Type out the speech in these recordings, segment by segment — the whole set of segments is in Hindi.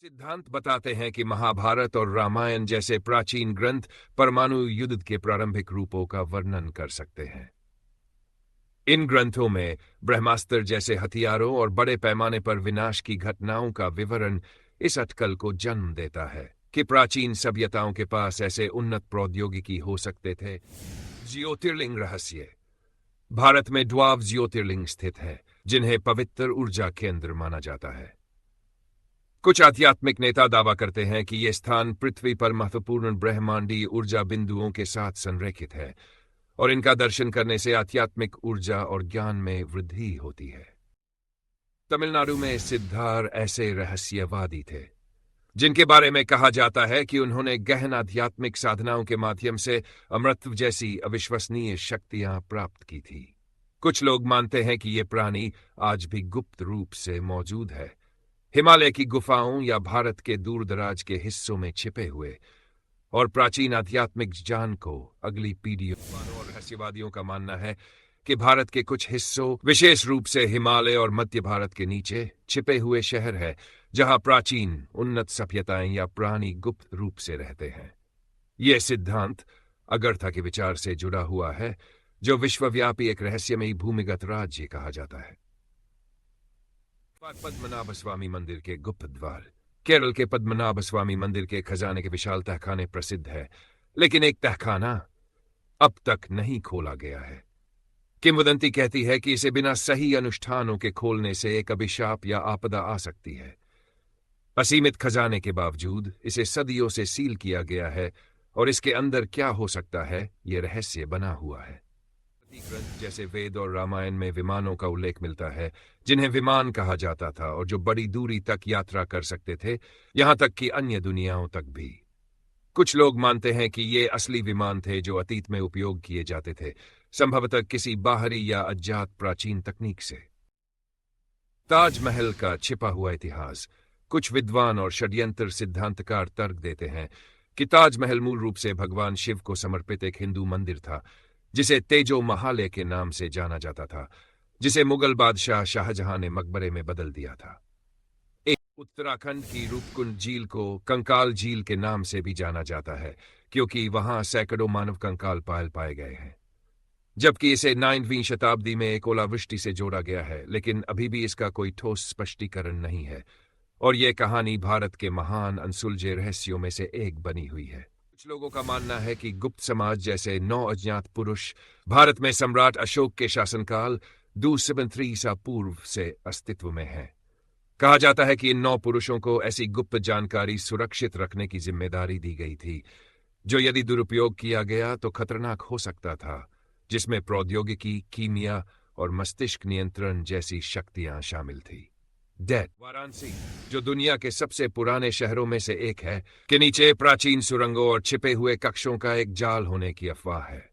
सिद्धांत बताते हैं कि महाभारत और रामायण जैसे प्राचीन ग्रंथ परमाणु युद्ध के प्रारंभिक रूपों का वर्णन कर सकते हैं। इन ग्रंथों में ब्रह्मास्त्र जैसे हथियारों और बड़े पैमाने पर विनाश की घटनाओं का विवरण इस अटकल को जन्म देता है कि प्राचीन सभ्यताओं के पास ऐसे उन्नत प्रौद्योगिकी हो सकते थे। ज्योतिर्लिंग रहस्य। भारत में 12 ज्योतिर्लिंग स्थित हैं, जिन्हें पवित्र ऊर्जा केंद्र माना जाता है। कुछ आध्यात्मिक नेता दावा करते हैं कि ये स्थान पृथ्वी पर महत्वपूर्ण ब्रह्मांडीय ऊर्जा बिंदुओं के साथ संरेखित है और इनका दर्शन करने से आध्यात्मिक ऊर्जा और ज्ञान में वृद्धि होती है। तमिलनाडु में सिद्धार ऐसे रहस्यवादी थे जिनके बारे में कहा जाता है कि उन्होंने गहन आध्यात्मिक साधनाओं के माध्यम से अमृत जैसी अविश्वसनीय शक्तियां प्राप्त की थी। कुछ लोग मानते हैं कि ये प्राणी आज भी गुप्त रूप से मौजूद है, हिमालय की गुफाओं या भारत के दूरदराज के हिस्सों में छिपे हुए, और प्राचीन आध्यात्मिक ज्ञान को अगली पीढ़ियों और रहस्यवादियों का मानना है कि भारत के कुछ हिस्सों, विशेष रूप से हिमालय और मध्य भारत के नीचे छिपे हुए शहर है जहां प्राचीन उन्नत सभ्यताएं या प्राणी गुप्त रूप से रहते हैं। यह सिद्धांत अगर्था के विचार से जुड़ा हुआ है, जो विश्वव्यापी एक रहस्यमयी भूमिगत राज्य कहा जाता है। पद्मनाभ स्वामी मंदिर के गुप्त द्वार। केरल के पद्मनाभ स्वामी मंदिर के खजाने के विशाल तहखाने प्रसिद्ध है, लेकिन एक तहखाना अब तक नहीं खोला गया है। किंवदंती कहती है कि इसे बिना सही अनुष्ठानों के खोलने से एक अभिशाप या आपदा आ सकती है। असीमित खजाने के बावजूद इसे सदियों से सील किया गया है और इसके अंदर क्या हो सकता है, यह रहस्य बना हुआ है। ग्रंथ जैसे वेद और रामायण में विमानों का उल्लेख मिलता है, जिन्हें विमान कहा जाता था और जो बड़ी दूरी तक यात्रा कर सकते थे, यहां तक कि अन्य दुनियाओं तक भी। कुछ लोग मानते हैं कि ये असली विमान थे जो अतीत में उपयोग किए जाते थे, संभवतः किसी बाहरी या अज्ञात प्राचीन तकनीक से। ताजमहल का छिपा हुआ इतिहास। कुछ विद्वान और षड्यंत्र सिद्धांतकार तर्क देते हैं कि ताजमहल मूल रूप से भगवान शिव को समर्पित एक हिंदू मंदिर था, जिसे तेजो महालय के नाम से जाना जाता था, जिसे मुगल बादशाह शाहजहां ने मकबरे में बदल दिया था। एक उत्तराखंड की रूपकुंड झील को कंकाल झील के नाम से भी जाना जाता है, क्योंकि वहां सैकड़ों मानव कंकाल पाए गए हैं। जबकि इसे 9वीं शताब्दी में एक ओलावृष्टि से जोड़ा गया है, लेकिन अभी भी इसका कोई ठोस स्पष्टीकरण नहीं है और यह कहानी भारत के महान अनसुलझे रहस्यों में से एक बनी हुई है। कुछ लोगों का मानना है कि गुप्त समाज जैसे 9 अज्ञात पुरुष भारत में सम्राट अशोक के शासनकाल 273 ईसा पूर्व से अस्तित्व में हैं। कहा जाता है कि इन 9 पुरुषों को ऐसी गुप्त जानकारी सुरक्षित रखने की जिम्मेदारी दी गई थी, जो यदि दुरुपयोग किया गया तो खतरनाक हो सकता था, जिसमें प्रौद्योगिकी, कीमिया और मस्तिष्क नियंत्रण जैसी शक्तियां शामिल थी। डेथ वाराणसी, जो दुनिया के सबसे पुराने शहरों में से एक है, के नीचे प्राचीन सुरंगों और छिपे हुए कक्षों का एक जाल होने की अफवाह है।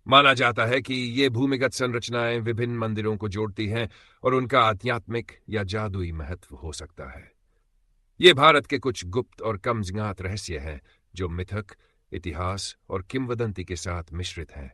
माना जाता है कि ये भूमिगत संरचनाएं विभिन्न मंदिरों को जोड़ती हैं और उनका आध्यात्मिक या जादुई महत्व हो सकता है। ये भारत के कुछ गुप्त और कम ज्ञात रहस्य हैं जो मिथक, इतिहास और किंवदंती के साथ मिश्रित हैं।